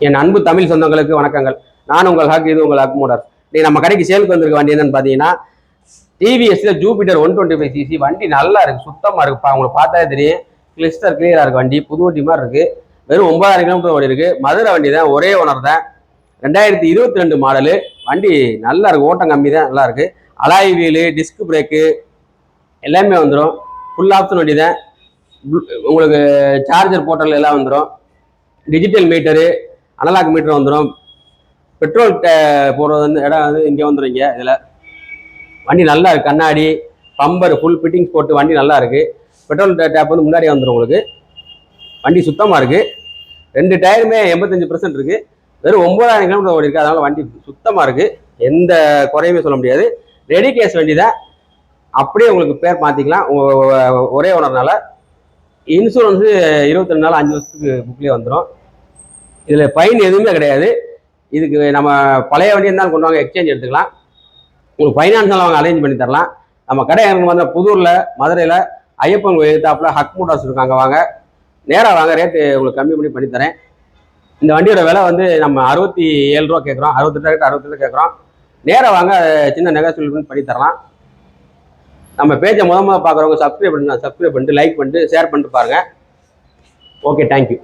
என் அன்பு தமிழ் சொந்தங்களுக்கு வணக்கங்கள். நான் உங்கள் ஹக், இது உங்கள் ஹக் மோட்டார்ஸ். இன்னைக்கு நம்ம கடைக்கு சேலுக்கு வந்திருக்க வண்டி என்னன்னு பார்த்தீங்கன்னா, டிவிஎஸ்ல ஜூபிட்டர் 125cc வண்டி நல்லா இருக்கு, சுத்தமா இருக்குப்பா. உங்களுக்கு பார்த்தாலே தெரியும், கிளிஸ்டர் கிளியரா இருக்கு. வண்டி புது வண்டி மாதிரி இருக்கு. வெறும் 9000 கிலோமீட்டர் ஓடி இருக்கு. மதுரை வண்டி தான், ஒரே ஓனர் தான். 2022 மாடலு வண்டி. நல்லா இருக்கு, ஓட்டம் கம்மி தான், நல்லா இருக்கு. அலாய் வீலு, டிஸ்க் பிரேக்கு எல்லாமே வந்துடும். ஃபுல் ஆப்ஷன் வண்டி தான். உங்களுக்கு சார்ஜர் போர்ட்டல் எல்லாம் வந்துடும். டிஜிட்டல் மீட்டரு, அனலாக் மீட்டர் வந்துடும். பெட்ரோல் போடுறது வந்து இடம் வந்து இங்கே வந்துடும். இங்கே இதில் வண்டி நல்லா இருக்குது. கண்ணாடி, பம்பர், ஃபுல் ஃபிட்டிங்ஸ் போட்டு வண்டி நல்லா இருக்குது. பெட்ரோல் டேப் வந்து முன்னாடியே வந்துடும் உங்களுக்கு. வண்டி சுத்தமாக இருக்குது. 2 டயருமே 85% இருக்குது. வெறும் 9000 கிலோமீட்டர் ஓடி இருக்குது. அதனால் வண்டி சுத்தமாக இருக்குது. எந்த குறையுமே சொல்ல முடியாது. ரெடி கேஸ் வண்டி தான். அப்படியே உங்களுக்கு பேர் மாற்றிக்கலாம். ஒரே ஓனர்னால. இன்சூரன்ஸு 22 நாள் 5 வருஷத்துக்கு புக்லேயே வந்துடும். இதில் ஃபைன் எதுவுமே கிடையாது. இதுக்கு நம்ம பழைய வண்டி இருந்தாலும் கொண்டு வாங்க, எக்ஸ்சேஞ்ச் எடுத்துக்கலாம். உங்களுக்கு ஃபைனான்ஸால் அவங்க அரேஞ்ச் பண்ணி தரலாம். நம்ம கடை எனக்கு வந்து புதூரில், மதுரையில் ஐயப்பன் கோயில் எதிர்த்தாப்புல ஹக் மோட்டார்ஸ் இருக்காங்க. வாங்க, நேராக வாங்க, ரேட்டு உங்களுக்கு கம்மி பண்ணி தரேன். இந்த வண்டியோட விலை வந்து நம்ம 67 ரூபா கேட்குறோம். 68 கேட்குறோம். நேராக வாங்க, சின்ன நெகோசியேட் பண்ணி தரலாம். நம்ம பேஜை முதல்ல பார்க்குறவங்க சப்ஸ்கிரைப் பண்ணிட்டு லைக் பண்ணிட்டு ஷேர் பண்ணிட்டு பாருங்கள். Okay, thank you.